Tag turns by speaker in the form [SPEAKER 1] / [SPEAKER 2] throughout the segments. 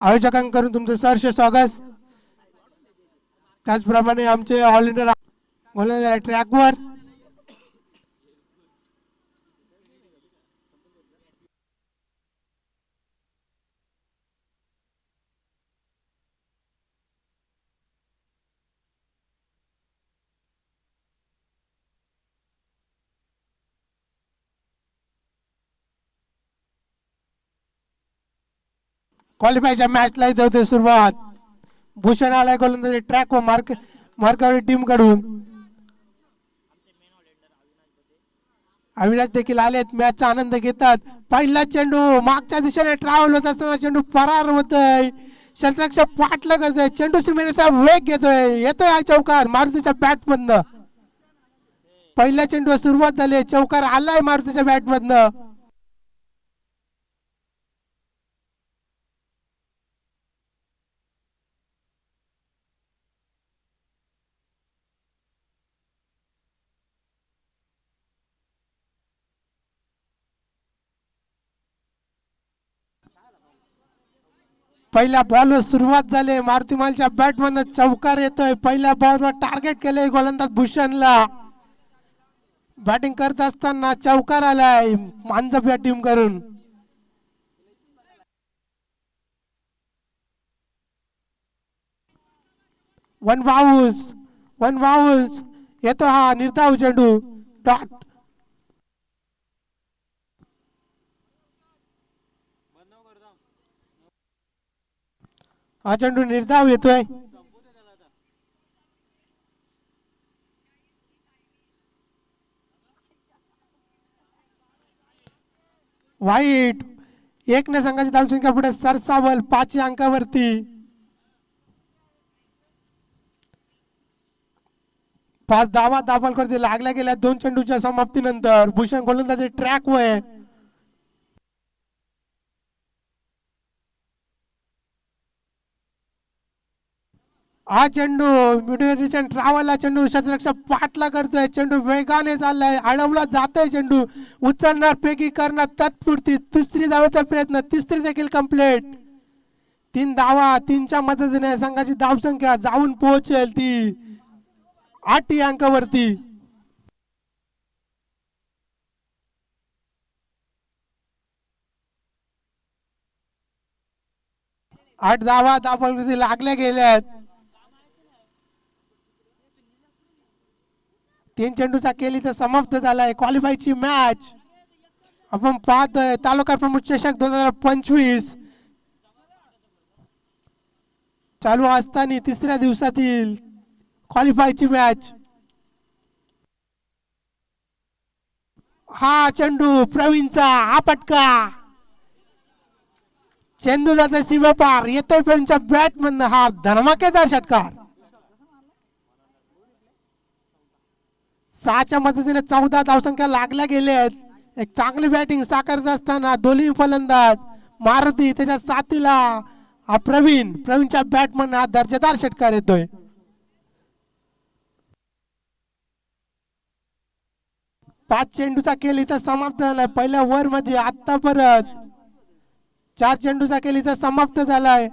[SPEAKER 1] आयोजकांकडून तुमचं सहर्ष स्वागत। त्याचप्रमाणे आमचे ऑल इंडिया बोललेल्या ट्रॅकवर क्वालिफायच्या मॅचला इथे होते सुरुवात। भूषण आलाय गोलंदाजी ट्रॅक व मार्कावरी टीम कडून। अविनाश देखील आलेत, मॅचचा आनंद घेतात। पहिला चेंडू मागच्या दिशेने ट्रॅव्हल होत असताना चेंडू फरार होतोय, शतरक्षक पाठला करतोय, चेंडू सीमेरेषा वेग घेतोय, येतोय हा चौकार मारुतीच्या बॅट मधनं। पहिल्या चेंडू सुरुवात झाली, चौकार आलाय मारुतीच्या बॅट मधनं। पहिल्या बॉलवर सुरुवात झाली, मारुती मालच्या बॅट मधनं चौकार येतोय। पहिल्या बॉलवर टार्गेट केलंय गोलंदाज भूषणला। बॅटिंग करत असताना चौकार आलाय मांजप या टीम करून। वन बाउन्स येतो हा निर्धाव चेंडू डॉट। हा चेंडू निर्धाव येतोय। वाईट एकने संघाची धावसंख्या पुढे सरसावल 5 अंकावरती। पाच धावा दाखल करते लागल्या गेल्या 2 चेंडूच्या समाप्तीनंतर। भूषण गोलंदाजी ट्रॅक वर। हा चेंडू मिडविकेशन ट्रॅव्हलला चेंडू शतरक्षक पाठला करतोय, चेंडू वेगाने चाललाय, अडवला जातोय चेंडू, उचलणार पैकी करणार तत्पुरती तिसरी धावेचा प्रयत्न, तिसरी देखील कंप्लीट। 3 धावा 3च्या मदतीने संघाची धावसंख्या जाऊन पोहोचेल ती 8 अंकावरती। 8 धावा दाखल लागल्या गेल्यात। 3 चेंडूचा केली तर समाप्त झालाय क्वालिफायची मॅच। आपण पाहतोय तालुका प्रमुख चषक 2025 चालू असताना तिसऱ्या दिवसातील क्वालिफायची मॅच। हा चेंडू प्रवीणचा, हा पटका चेंडू जाते सीमापार, येतोय प्रवीणच्या बॅट मधनं हा धमाकेदार षटकार। 6च्या मदतीने 14 धावसंख्या लागल्या गेल्यात। एक चांगली बॅटिंग साकारत असताना दोन्ही फलंदाज मारुती त्याच्या साथीला हा प्रवीणच्या बॅट मधनं हा दर्जेदार षटकार येतोय। 5 चेंडूचा केली तर समाप्त झालाय पहिल्या ओव्हर मध्ये। आता परत 4 चेंडूचा केली तर समाप्त झालाय।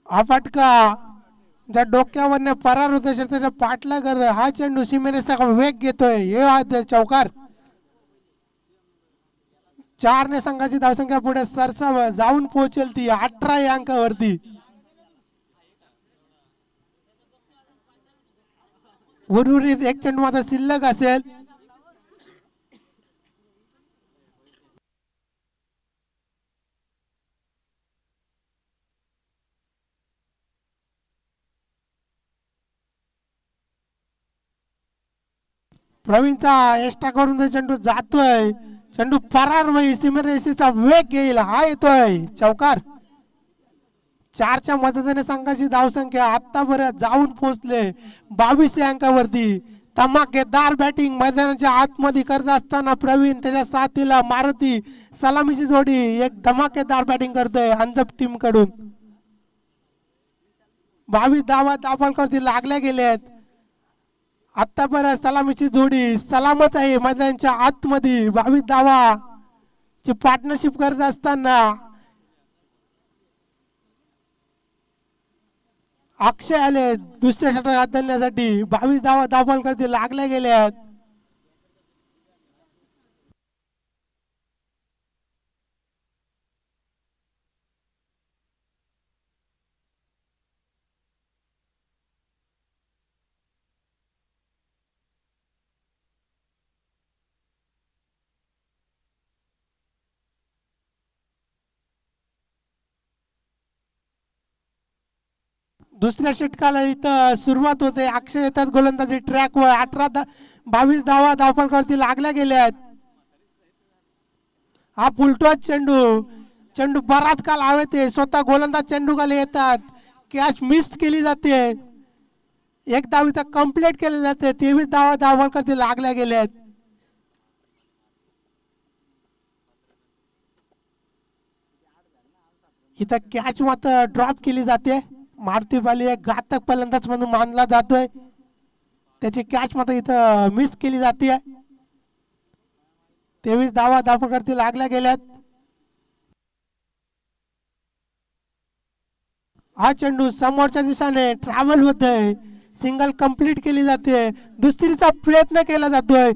[SPEAKER 1] हा फटका ज्या डोक्यावरने फरार होत असेल त्याच्या पाठला कर, हा चेंडू सीमेरेषेचा वेग घेतोय, हे चौकार। 4 ने संघाची धावसंख्या पुढे सरसाव जाऊन पोहोचेल ती 18 अंकावरती। उर्वरित 1 चेंडू मात्र शिल्लक असेल। प्रवीणचा एक्स्ट्रा करून चेंडू जातोय, चेंडू फरार होईल, सीमेरेषेचा वेग घेईल, हा येतोय चौकार। 4च्या मदतीने संघाची धावसंख्या आतापर्यंत जाऊन पोहोचले 22 अंकावरती। धमाकेदार बॅटिंग मैदानाच्या आतमध्ये करत असताना प्रवीण त्याच्या साथीला मारुती सलामीची जोडी एक धमाकेदार बॅटिंग करतोय अंजप टीम कडून. 22 धावा दाफलकरती लागल्या गेल्यात. आतापर्यंत सलामीची जोडी सलामत आहे मैदानाच्या आतमध्ये. 22 धावा ची पार्टनरशिप करत असताना अक्षय आले दुसऱ्या षटकात हात धरण्यासाठी. 22 धावा दाफलकरती लागल्या गेल्यात. दुसऱ्या षटकाला इथं सुरुवात होते. अक्षय येतात गोलंदाजी ट्रॅक वर. 22 धावा दाफलकरती लागल्या गेल्यात. हा फुलटॉस चेंडू. चेंडू बराच काल हवेत. स्वतः गोलंदाज चेंडू खाली येतात. कॅच मिस केली जाते. एक धाव कंप्लीट केले जाते. 23 धावा दाफलकरती लागल्या गेल्यात. इथं कॅच मात्र ड्रॉप केली जाते. मारुती पाली एक घातक फलंदाज म्हणून मानला जातोय. त्याची कॅच मात्र इथं मिस केली जाते. 23 धावा दाफलकरती लागल्या गेल्यात. हा चेंडू समोरच्या दिशेने ट्रॅव्हल होतोय. सिंगल कंप्लीट केली जाते. दुसरीचा प्रयत्न केला जातोय.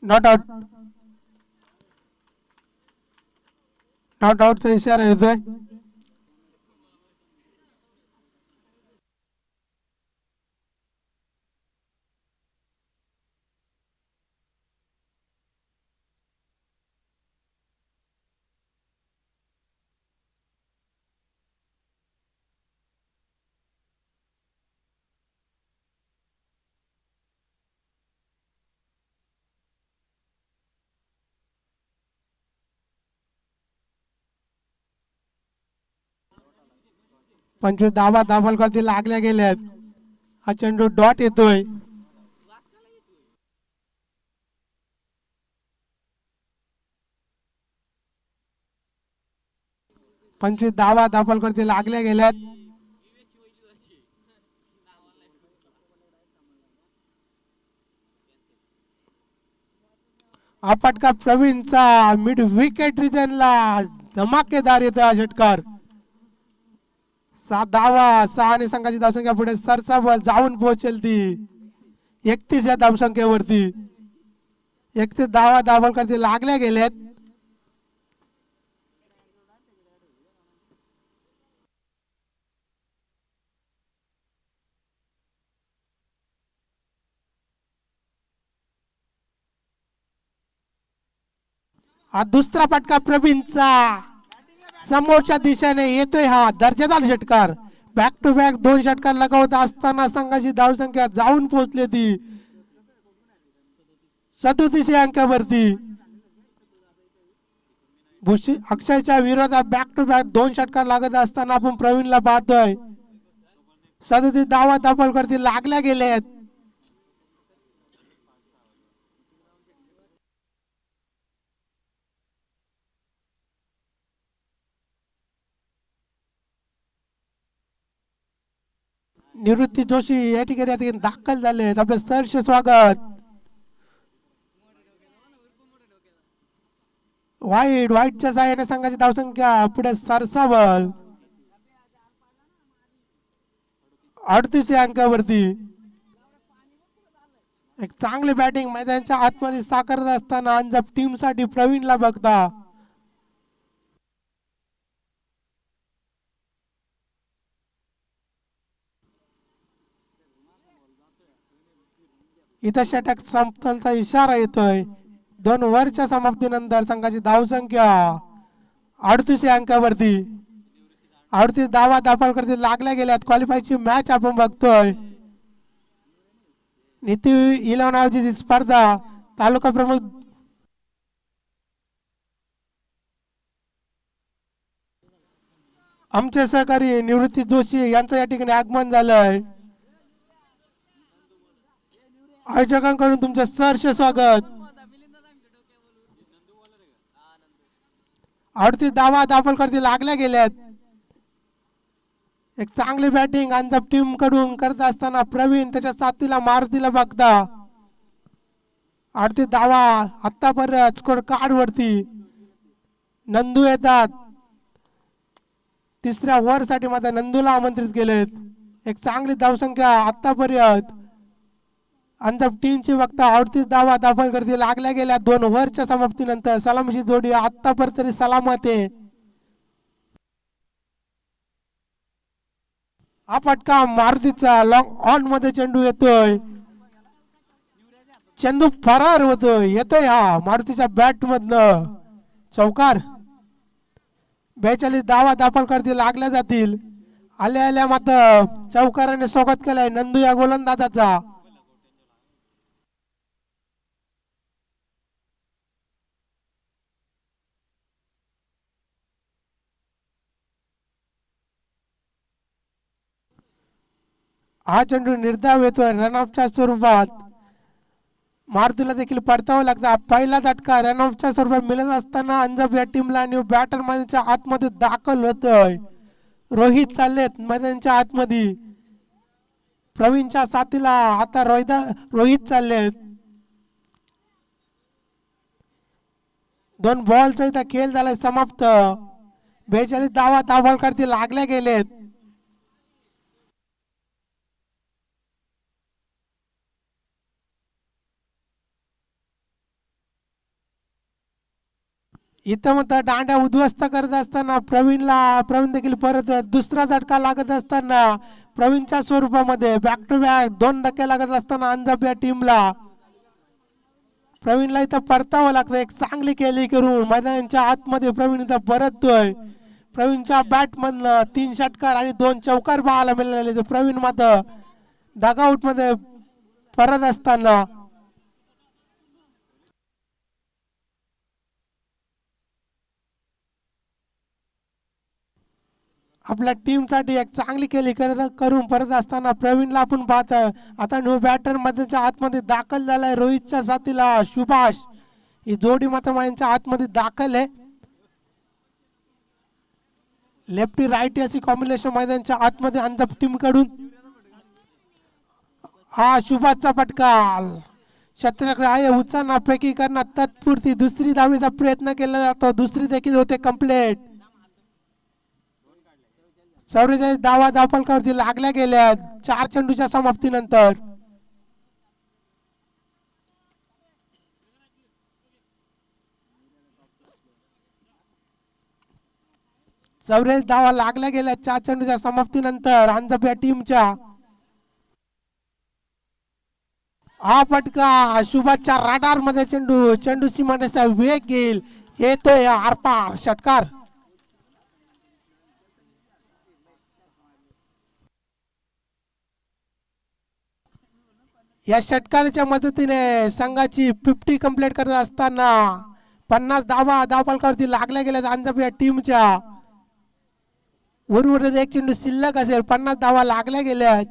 [SPEAKER 1] Not out. नॉट आउटचा इशारा येतोय. पंचवीस धावा दाखल लागल्या गेल्यात. हा चेंडू डॉट येतोय. पंचवीस धावा दाखल लागल्या गेल्यात. हा फटका प्रवीणचा मिड विकेट रिजनला धमाकेदार येतो हा षटकार. 7 धावा 6 आणि संघाची धावसंख्या पुढे सरसावल जाऊन पोहोचेल ती 31 या धावसंख्येवरती. 31 धावा दाखल लागल्या गेल्यात. हा दुसरा फटका प्रवीणचा समोरच्या दिशेने येतोय. हा दर्जेदार षटकार. बॅक टू बॅक 2 षटकार लगावत असताना संघाची धावसंख्या जाऊन पोहोचली ती 37 अंकावरती. अक्षयच्या विरोधात बॅक टू बॅक 2 षटकार लागत असताना आपण प्रवीणला पाहतोय. 37 धावा दाखल लागल्या गेल्यात. निवृत्ती जोशी या ठिकाणी दाखल झाले आहेत. आपलं सहर्ष स्वागत. वाईटच्या साहाय्याने संघाची धावसंख्या पुढे सरसावल 38 अंकावरती. एक चांगली बॅटिंग मैदानाच्या आतमध्ये साकारत असताना अंजप टीम साठी प्रवीणला बघता. इथं षटक संपण्याचा इशारा येतोय. 2 ओव्हरच्या समाप्तीनंतर संघाची धावसंख्या 38 अंकावरती. 38 धावा दाखल लागल्या गेल्यात. क्वालिफायची मॅच आपण बघतोय. नीती 11 नावाची स्पर्धा तालुका प्रमुख आमचे सहकारी निवृत्ती जोशी यांचं या ठिकाणी आगमन झालंय. आयोजकांकडून तुमचं सहर्ष स्वागत. 38 धावा दाखल लागल्या गेल्यात. एक चांगली बॅटिंग अंजप टीम कडून करत असताना प्रवीण त्याच्या साथीला मारुतीला बघता. 38 धावा आतापर्यंत स्कोर कार्ड वरती. नंदू येतात. तिसऱ्या ओव्हर साठी मात्र नंदूला आमंत्रित केलेत. एक चांगली धावसंख्या आतापर्यंत अंजप टीमची बघता 38 धावा दाखल लागल्या गेल्या. 2 ओव्हरच्या समाप्तीनंतर सलामीची जोडी आतापर्यंत तरी सलामत आहे. हा फटका मारुतीचा लॉंग ऑन मध्ये चेंडू येतोय. चेंडू फरार होतोय. येतोय हा मारुतीच्या बॅट मधनं चौकार. 42 धावा दाखल लागल्या जातील. आल्या मात्र चौकाराने स्वागत केलंय नंदू या गोलंदाजाचा. हा चेंडू निर्धाव येतोय रनऑफच्या स्वरूपात. मारुतीला देखील परतावं लागतं. पहिला झटका रनऑफच्या स्वरूपात मिळत असताना अंजप या टीमला न्यू बॅटर मैदानाच्या आतमध्ये दाखल होतोय. रोहित चाललेत मैदानाच्या आतमध्ये. प्रवीणच्या साथीला आता रोहित चाललेत. 2 बॉलचा इथं खेळ झालाय समाप्त. 42 धावा दाखल लागल्या गेलेत. इथं मग दांड्या उद्ध्वस्त करत असताना प्रवीण देखील परत दुसरा झटका लागत असताना प्रवीणच्या स्वरूपामध्ये बॅक टू बॅक 2 धक्के लागत असताना अंजप या टीमला प्रवीणला इथं परतावं लागतं. एक चांगली केली करून मैदानाच्या आतमध्ये प्रवीण इथं परततोय. प्रवीणच्या बॅट मधनं 3 षटकार आणि 2 चौकार पाहायला मिळाले. प्रवीण मात्र डगआउट मध्ये परत असताना आपल्या टीमसाठी एक चांगली केली करून परत असताना प्रवीणला आपण पाहतोय. आता न्यू बॅटर मध्येच्या आतमध्ये दाखल झालाय. रोहितच्या साथीला सुभाष ही जोडी मात्र माझ्या आतमध्ये दाखल आहे. लेफ्टी राईटी अशी कॉम्बिनेशन मैदानाच्या आतमध्ये अंजप टीम कडून. हा सुभाषचा फटका शतक आहे. उचलण्यापैकी करणार तत्पुरती दुसरी धावेचा प्रयत्न केला जातो. दुसरी देखील होते कंप्लीट. 44 धावा धावफलकावरती लागल्या गेल्या 4 चेंडूच्या समाप्तीनंतर. चौरेचाळीस धावा लागल्या गेल्या 4 चेंडूच्या समाप्तीनंतर अंजप या टीमच्या. हा फटका सुभाषच्या राडार मध्ये चेंडू सीमारेषा वेग घेईल. येतोय आरपार षटकार. या षटकाराच्या मदतीने संघाची 50 कंप्लीट करत असताना 50 धावा धावफलकावरती लागल्या गेल्या अंजप या टीमच्या. उर्वरित एक चेंडू शिल्लक असेल. 50 धावा लागल्या गेल्या.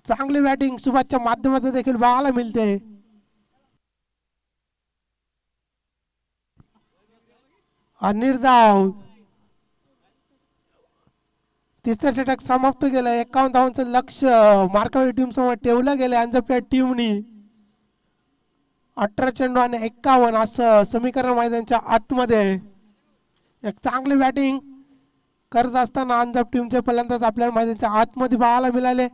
[SPEAKER 1] चांगली बॅटिंग सुभाषच्या माध्यमातून देखील पाहायला मिळते. निर्धाव तिसरं षटक समाप्त केलं. 51 धावांचं लक्ष्य मार्कावरी टीम समोर ठेवलं गेलं. अंजप या टीमनी 18 चेंडू आणि 51 असं समीकरण मैदानाच्या आतमध्ये एक चांगली बॅटिंग करत असताना अंजप टीमचे फलंदाज आपल्याला मैदानाच्या आतमध्ये पाहायला मिळाले.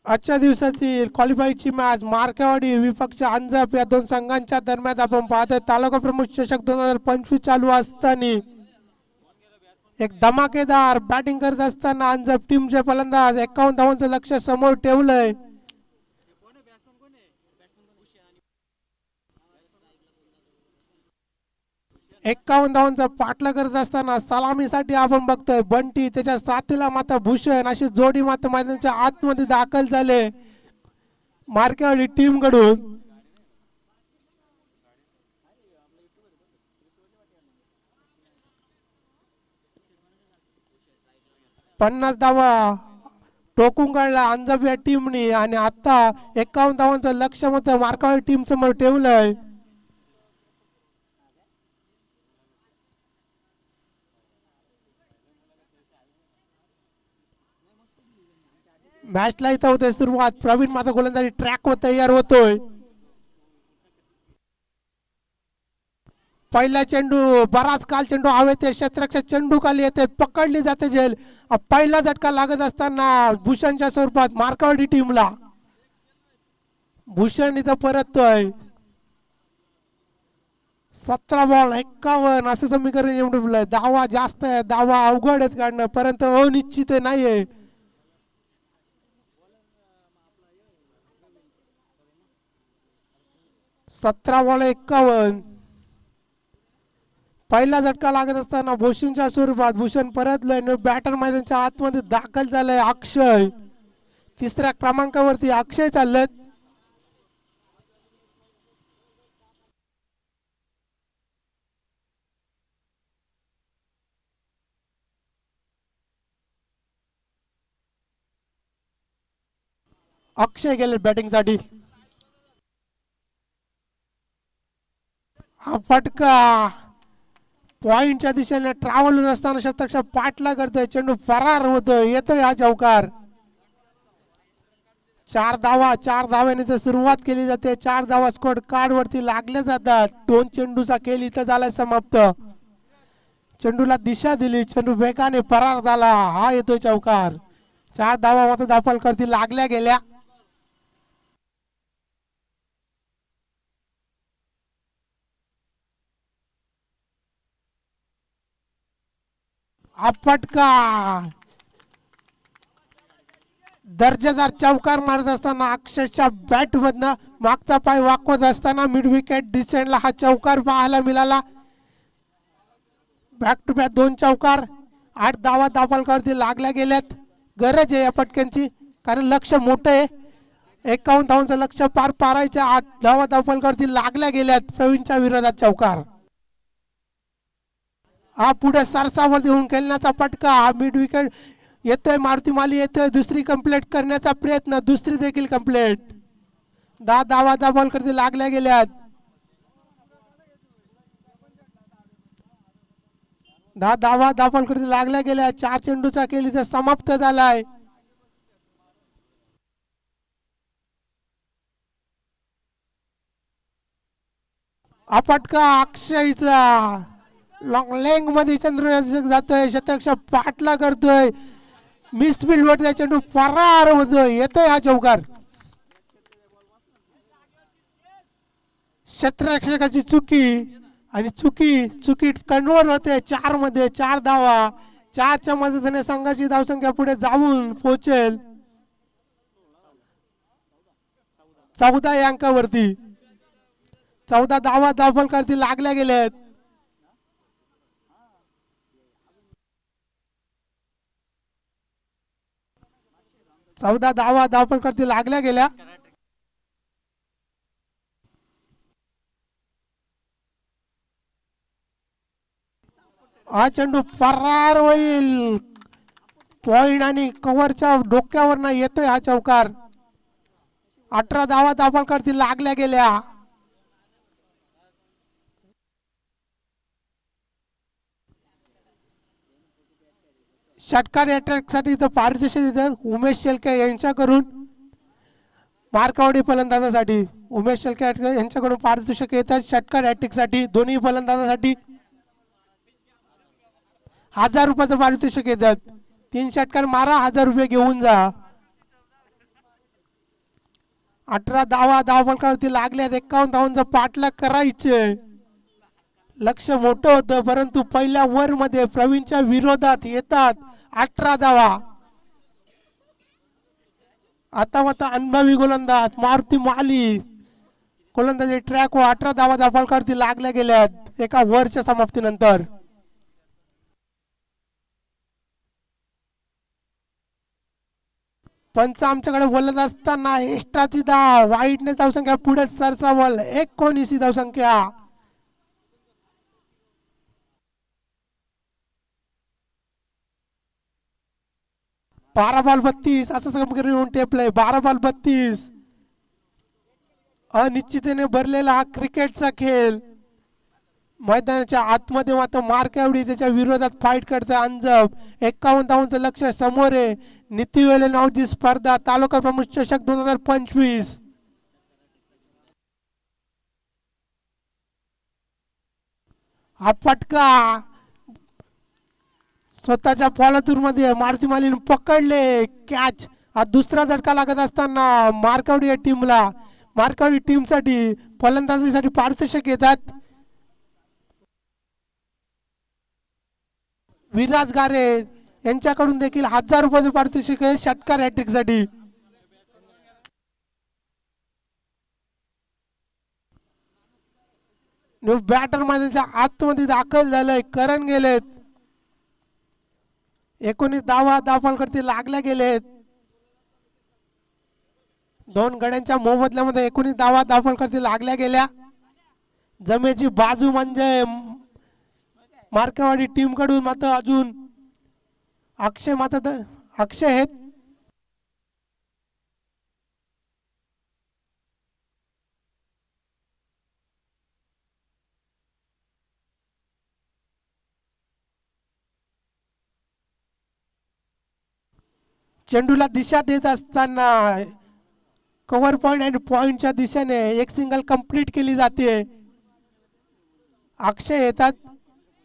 [SPEAKER 1] आजच्या दिवसाची क्वालिफायची मॅच मार्केवाडी विपक्ष अंजप या दोन संघांच्या दरम्यान आपण पाहतोय. तालुका प्रमुख चषक 2025 चालू असताना एक धमाकेदार बॅटिंग करत असताना अंजप टीमचे फलंदाज 51 धावांचं लक्ष समोर ठेवलंय. 51 धावांचा पाठला करत असताना सलामीसाठी आपण बघतोय बंटी त्याच्या साथीला मात्र भूषण अशी जोडी मात्र मैदानाच्या आतमध्ये दाखल झाले मार्केवाडी टीम कडून. पन्नास धावा टोकून काढला अंजप या टीमनी आणि आता 51 धावांचं लक्ष मात्र मार्केवाडी टीम समोर ठेवलंय. मॅचला इथं होते सुरुवात. प्रवीण मात्र गोलंदाजी ट्रॅक वर तयार होतोय. पहिला चेंडू बराच काल चेंडू हवेत क्षेत्ररक्षक चेंडू खाली येते पकडली जाते झेल. पहिला झटका लागत असताना भूषणच्या स्वरूपात मार्केवाडी टीमला. भूषण इथं परततोय. 17 बॉल 51 असं समीकरण एवढं. धावा जास्त आहे धावा अवघड आहेत काढणं परंतु अनिश्चित नाहीये. 17 बॉल 51. पहिला झटका लागत असताना भूषणच्या स्वरूपात भूषण परतलोय. बॅटर मैदानाच्या आतमध्ये दाखल झालाय अक्षय. तिसऱ्या क्रमांकावरती अक्षय चाललेत. अक्षय गेले बॅटिंग साठी. हा फटका पॉइंटच्या दिशेने ट्रॅव्हल होत असताना शतक पाठला करतोय. चेंडू फरार होतोय. येतोय हा चौकार. 4 धाव्याने तर सुरुवात केली जाते. 4 धावा स्कोर कार्ड वरती लागले जातात. 2 चेंडूचा खेळ इथं झालाय समाप्त. चेंडूला दिशा दिली चेंडू वेगाने फरार झाला. हा येतोय चौकार. 4 धावा मात्र दाखल करती लागल्या गेल्या. हा फटका दर्जेदार चौकार मारत असताना अक्षरशः बॅट मधनं मागचा पाय वाकवत असताना मिड विकेट डिसेंडला हा चौकार पाहायला मिळाला. बॅक टू बॅक 2 चौकार. 8 धावा दाखल करती लागल्या गेल्यात. गरज आहे या फटक्यांची कारण लक्ष मोठं आहे. 51 धावांचं लक्ष पार पाडायचं. 8 धावा दाखल करती लागल्या गेल्यात. प्रवीणच्या विरोधात चौकार. हा पुढे सरसावरती होऊन खेळण्याचा फटका. हा मिड विकेट येतोय. मारुती माली येतोय. दुसरी कंप्लीट करण्याचा प्रयत्न. दुसरी देखील कंप्लीट. 10 धावा दाखल करती लागल्या गेल्यात. 10 धावा दाखल करती लागल्या गेल्या. 4 चेंडूचा खेळ इथे समाप्त झालाय. हा फटका अक्षयचा लॉंग लेंग मध्ये चंद्रशेखर जातोय. शतक पाठला करतोय. मिसफील्ड वर चेंडू फरार होतोय. येतोय हा चौकार. क्षेत्ररक्षकाची चुकी आणि चुकी कन्वर्ट होते 4 मध्ये. 4 धावा. 4च्या मदतीने संघाची धावसंख्या पुढे जाऊन पोहोचेल 14 या अंकावरती. 14 धावा दाखल करती लागल्या गेल्यात. 14 धावा दाखल करती लागल्या गेल्या. हा चेंडू फरार होईल. पॉइंट आणि कव्हरच्या डोक्यावर येतोय हा चौकार. 18 धावा दाखल करती लागल्या गेल्या. षटकार अटॅक साठी इथं पारितोषिक देतात उमेश शेलके यांच्याकडून. मार्केवाडी फलंदाजासाठी उमेश शेलके यांच्याकडून पारितोषिक येतात षटकार अटॅक साठी. दोन्ही फलंदाजासाठी 1000 रुपयाचं पारितोषिक येतात. 3 षटकार मारा 1000 रुपये घेऊन जा. 18 धावा धावफलकावरती लागल्यात. 51 धावांचा पाठलाग करायचे. लक्ष मोठं होतं परंतु पहिल्या ओव्हर मध्ये प्रवीणच्या विरोधात येतात 18 धावा. आता अनुभवी गोलंदाज मारुती माली गोलंदाजी ट्रॅक व 18 धावा धावफलकावरती लागल्या गेल्यात एका ओव्हरच्या समाप्तीनंतर. पंच आमच्याकडे बोलत असताना एक्स्ट्राची धाव वाईटने धावसंख्या पुढे सरसावल 19 धावसंख्या. बारा बॉल 32 असं समीकरण येऊन टेपलंय. 12 बॉल 32 अनिश्चिततेने भरलेला हा क्रिकेटचा खेळ. मैदानाच्या आतमध्ये मात्र मार्कावडी त्याच्या विरोधात फाईट करते अंजप. 51 धावांचं लक्ष समोर आहे. नीतीवेले नावची स्पर्धा तालुका प्रमुख चषक 2025. हा फटका स्वतःच्या फॉलोथ्रू मध्ये मारुती मालीने पकडले कॅच. हा दुसरा झटका लागत असताना मार्कावडी या टीमला मार्कावडी टीमसाठी फलंदाजीसाठी पारितोषिक येतात. विराज गारे यांच्याकडून देखील 1000 रुपयाचे पारितोषिक आहे षटकार हॅट्रिक साठी. बॅटर मैदानाच्या आतमध्ये दाखल झालंय. करण गेलेत. 19 धावा धावफलकावरती लागल्या गेलेत. दोन गड्यांच्या मोबदल्यामध्ये 19 धावा धावफलकावरती लागल्या गेल्या. जमेची बाजू म्हणजे मार्कावाडी टीम कडून मात्र अजून अक्षय आहेत. चेंडूला दिशा देत असताना कव्हर पॉइंट आणि पॉइंटच्या दिशेने एक सिंगल कंप्लीट केली जाते. अक्षय येतात.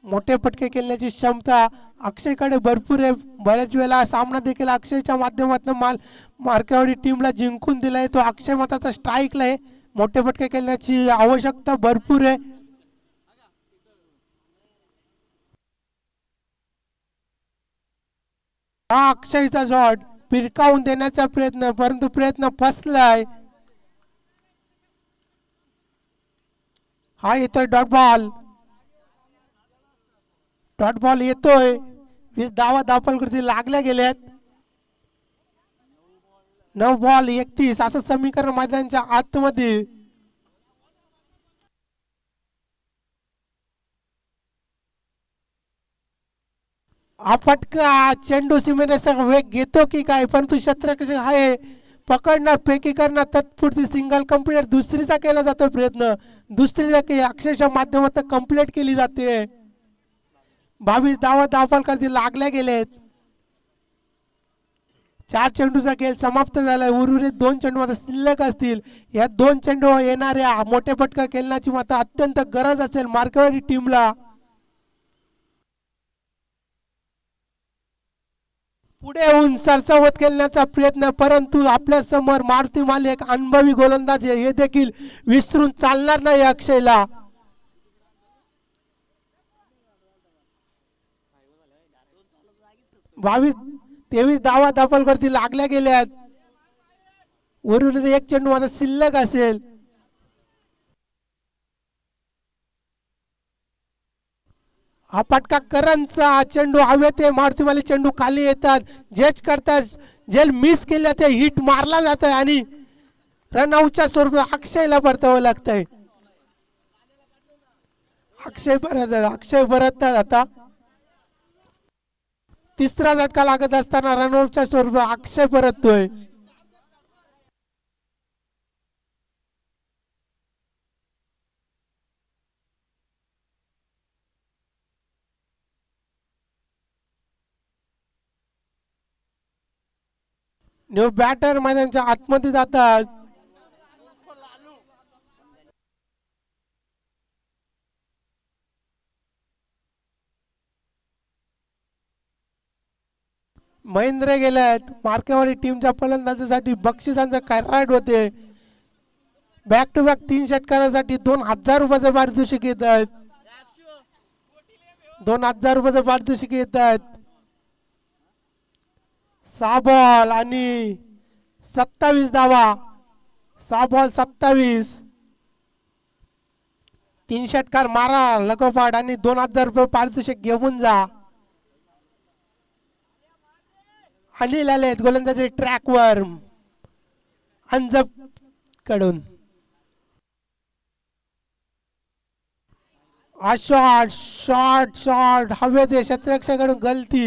[SPEAKER 1] मोठे फटके खेळण्याची क्षमता अक्षयकडे भरपूर आहे. बऱ्याच वेळेला सामना देखील अक्षयच्या माध्यमातून मार्कावाडी टीमला जिंकून दिलाय. तो अक्षय मात्र स्ट्राईकला आहे. मोठे फटके खेळण्याची आवश्यकता भरपूर आहे. हा अक्षयचा शॉट फिरकावून देण्याचा प्रयत्न परंतु प्रयत्न फसलाय. हा येतोय डॉट बॉल. डॉट बॉल येतोय. 20 धावा धावफलकावरती लागल्या गेल्यात. 9 बॉल 31 असं समीकरण मैदानाच्या आतमध्ये. हा फटका चेंडू सीमेरेषा वेग घेतो की काय परंतु क्षेत्ररक्षक आहे पकडणार फेकी करणार तत्पुरती सिंगल कंप्लीट. दुसरीचा केला जातो प्रयत्न. दुसरी अक्षरच्या माध्यमातून कंप्लीट केली जाते. 22 धावा धावफलकावरती लागल्या गेलेत. 4 चेंडूचा खेळ समाप्त झालाय. उर्वरित 2 चेंडू मात्र शिल्लक असतील. या 2 चेंडू येणाऱ्या मोठे फटका खेळण्याची मात्र अत्यंत गरज असेल मार्कावाडी टीमला. पुढे येऊन सरसावत खेळण्याचा प्रयत्न परंतु आपल्या समोर मारुती माली एक अनुभवी गोलंदाज आहे हे देखील विसरून चालणार नाही अक्षयला. 23 धावा धावफलकावरती लागल्या गेल्यात. उर्वरित 1 चेंडू आता शिल्लक असेल. हा फटका करणचा चेंडू हवेत आहे. मारुती माली चेंडू खाली येतात. जज करतात. जेल मिस केल्या ते हिट मारला जात आहे आणि रनआउटच्या स्वरूपात अक्षयला परतावं लागतंय. अक्षय परततात आता. तिसरा झटका लागत असताना रनआउटच्या स्वरूपात अक्षय परततोय. न्यू बॅटर मैदानाच्या आतमध्ये जातात. महेंद्र गेल्यात. मार्कावाडी टीमच्या फलंदाजीसाठी बक्षिसांचा कराड होते. बॅक टू बॅक 3 षटकारासाठी 2000 रुपयाचं पारितोषिक येत आहेत. 2000 रुपयाचं पारितोषिक येत आहेत. 6 बॉल आणि 27 धावा. 6 बॉल 27. 3 षटकार मारा लगोपाठ आणि 2000 रुपये पारितोषिक घेऊन जा. अनिल आलेत गोलंदाजी ट्रॅकवर अंजप कडून. शॉट शॉट शॉट हवेत क्षेत्ररक्षकाकडून गलती.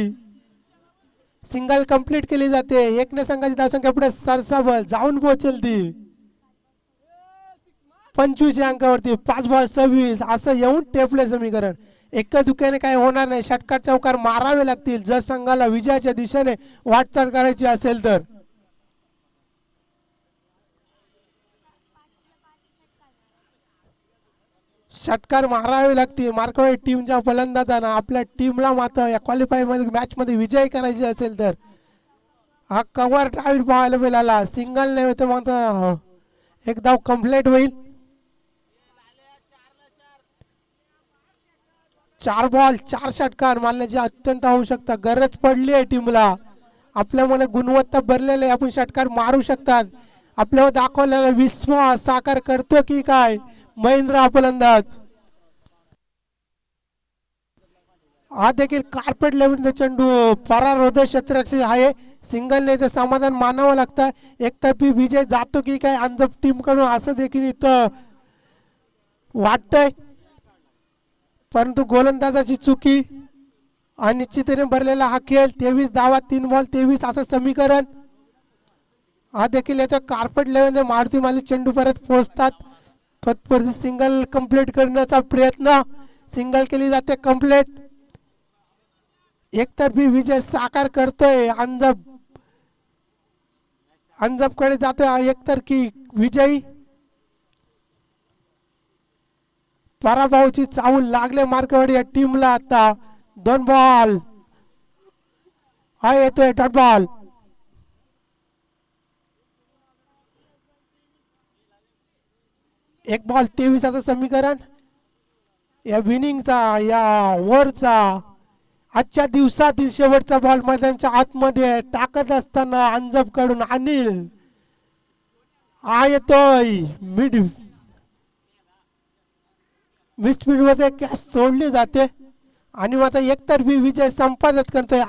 [SPEAKER 1] सिंगल कंप्लीट केली जाते. एकने संघाची धावसंख्या पुढे सरसावल जाऊन पोहोचेल ती 25 या अंकावरती. 5 बॉल 26 असं येऊन टेपले समीकरण. एका दुख्याने काही होणार नाही. षटकार चौकार मारावे लागतील जर संघाला विजयाच्या दिशेने वाटचाल करायची असेल तर. षटकार मारावे लागतील. मार्कवाडी टीमच्या फलंदाजांना आपल्या टीमला मात्र या क्वालिफाय मध्ये मॅच मध्ये विजय करायची असेल तर. हा कव्हर ड्राईव्ह पाहायला मिळाला. सिंगल नाही तर मात्र एक धाव कंप्लीट होईल. 4 बॉल 4 षटकार मारण्याची अत्यंत आवश्यकता गरज पडली आहे टीमला. आपल्यामध्ये गुणवत्ता भरलेले आपण षटकार मारू शकतात. आपल्यावर दाखवलेला विश्वास साकार करतो की काय महेंद्र फलंदाज. हा देखील कार्पेट लेवलचा चेंडू फरार होते. क्षेत्ररक्षक आहे. सिंगल नाही तर समाधान मानावं लागतं. एकतर्फी विजय जातो की काय अंजप टीम कडून असं देखील इथं वाटतंय. परंतु गोलंदाजाची चुकी अनिश्चिततेने भरलेला हा खेळ. 23 धावा 3 बॉल 23 असं समीकरण. हा देखील याच्या कार्पेट लेवलने मारुती माली चेंडू परत पोहोचतात. तत्पर सिंगल कंप्लीट करण्याचा प्रयत्न. सिंगल केली जाते कंप्लीट. एकतर्फी विजय साकार करतोय अंजप. अंजपकडे जातोय एकतर्फी विजयी. पराभवाची चाहूल लागले मार्कवाडी या टीमला. आता 2 बॉल हा येतोय डॉट बॉल. एक बॉल 23 असं समीकरण. या विनिंगचा या ओव्हरचा आजच्या दिवसातील शेवटचा बॉल मैदानाच्या आतमध्ये टाकत असताना अंजप कडून अनिल हा येतोय मिड स्पीड मध्ये कॅच सोडली जाते आणि आता एकतर्फी विजय संपादित करतोय.